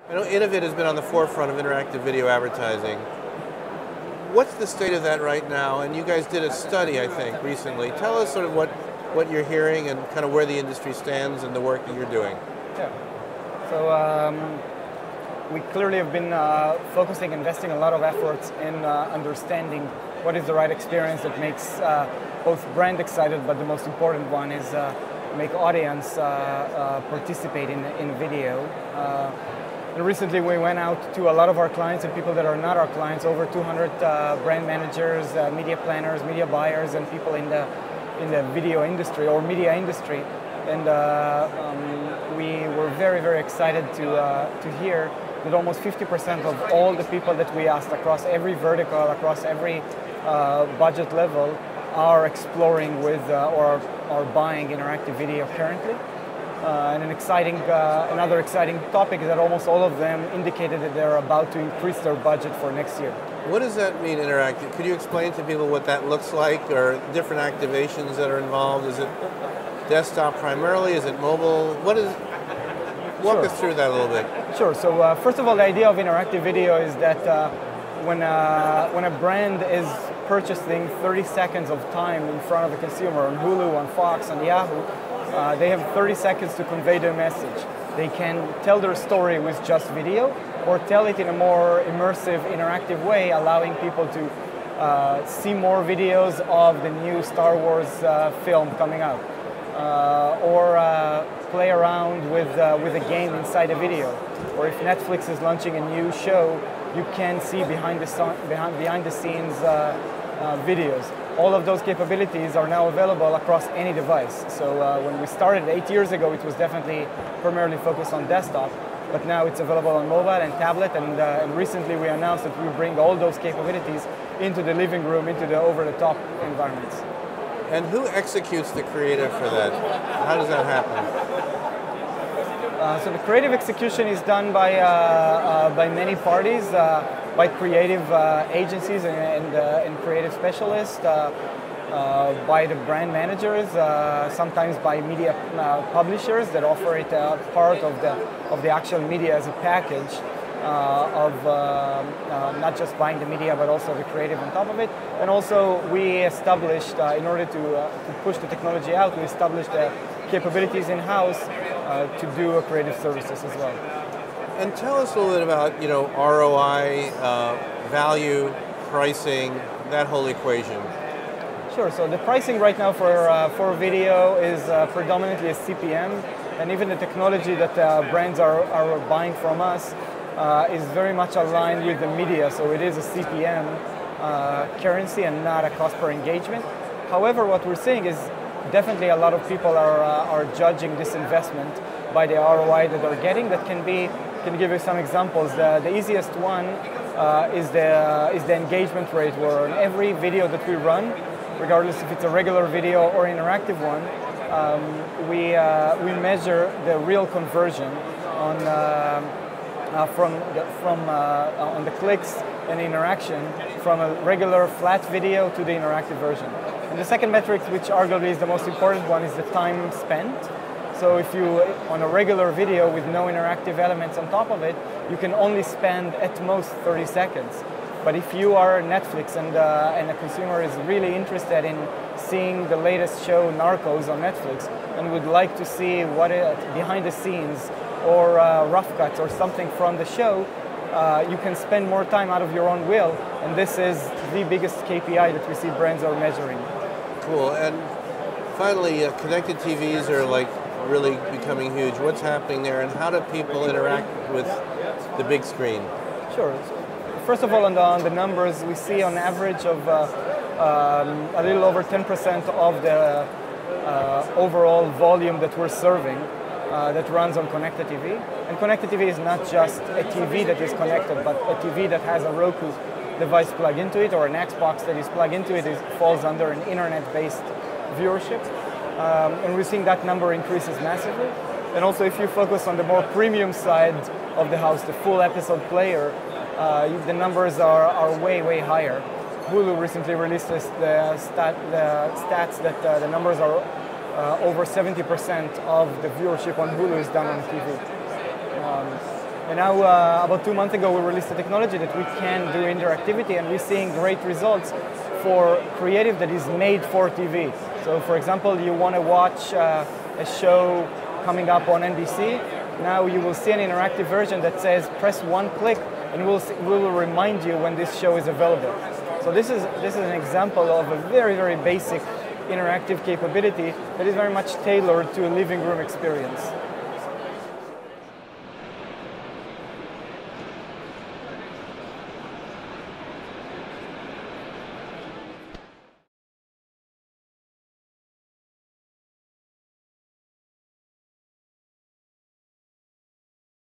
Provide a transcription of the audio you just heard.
I know Innovid has been on the forefront of interactive video advertising. What's the state of that right now? And you guys did a study, I think, recently. Tell us sort of what you're hearing and kind of where the industry stands and the work that you're doing. Yeah. So we clearly have been focusing, investing a lot of efforts in understanding what is the right experience that makes both brand excited, but the most important one is make audience participate in video. And recently we went out to a lot of our clients and people that are not our clients, over 200 brand managers, media planners, media buyers, and people in the video industry or media industry. And we were very, very excited to hear that almost 50% of all the people that we asked across every vertical, across every budget level, are exploring with or are buying interactive video currently. And another exciting topic is that almost all of them indicated that they're about to increase their budget for next year. What does that mean, interactive? Could you explain to people what that looks like, or different activations that are involved? Is it desktop primarily? Is it mobile? Walk us through that a little bit. Sure. So first of all, the idea of interactive video is that when a brand is purchasing 30 seconds of time in front of the consumer on Hulu, on Fox, on Yahoo, they have 30 seconds to convey their message. They can tell their story with just video or tell it in a more immersive, interactive way, allowing people to see more videos of the new Star Wars film coming out. Or play around with a game inside a video. Or if Netflix is launching a new show, you can see behind the scenes videos. All of those capabilities are now available across any device. So when we started 8 years ago, it was definitely primarily focused on desktop, but now it's available on mobile and tablet, and recently we announced that we bring all those capabilities into the living room, into the over-the-top environments. And who executes the creative for that? How does that happen? So the creative execution is done by many parties, by creative agencies and creative specialists, by the brand managers, sometimes by media publishers that offer it part of the actual media as a package. Of not just buying the media, but also the creative on top of it. And also we established, in order to push the technology out, we established the capabilities in-house to do creative services as well. And tell us a little bit about, ROI, value, pricing, that whole equation. Sure, so the pricing right now for video is predominantly a CPM, and even the technology that brands are buying from us is very much aligned with the media, so it is a CPM currency and not a cost per engagement. However, what we're seeing is definitely a lot of people are judging this investment by the ROI that they're getting. That can give you some examples. The easiest one is the engagement rate, where on every video that we run, regardless if it's a regular video or interactive one, we measure the real conversion on on the clicks and interaction from a regular flat video to the interactive version. And the second metric, which arguably is the most important one, is the time spent. So if you, on a regular video with no interactive elements on top of it, you can only spend at most 30 seconds. But if you are Netflix and a consumer is really interested in seeing the latest show, Narcos, on Netflix, and would like to see what behind the scenes or rough cuts or something from the show, you can spend more time out of your own will, and this is the biggest KPI that we see brands are measuring. Cool. And finally, connected TVs are really becoming huge. What's happening there, and how do people interact with the big screen? Sure. First of all, on the numbers, we see on average of a little over 10% of the overall volume that we're serving that runs on connected TV. And connected TV is not just a TV that is connected, but a TV that has a Roku device plugged into it or an Xbox that is plugged into it. It falls under an internet-based viewership. And we're seeing that number increases massively. And also, if you focus on the more premium side of the house, the full episode player, the numbers are way, way higher. Hulu recently released the stats that the numbers are over 70% of the viewership on Hulu is done on TV. And now, about 2 months ago, we released a technology that we can do interactivity, and we're seeing great results for creative that is made for TV. So, for example, you want to watch a show coming up on NBC. Now you will see an interactive version that says, press one click, and we will remind you when this show is available. So this is an example of a very, very basic interactive capability that is very much tailored to a living room experience.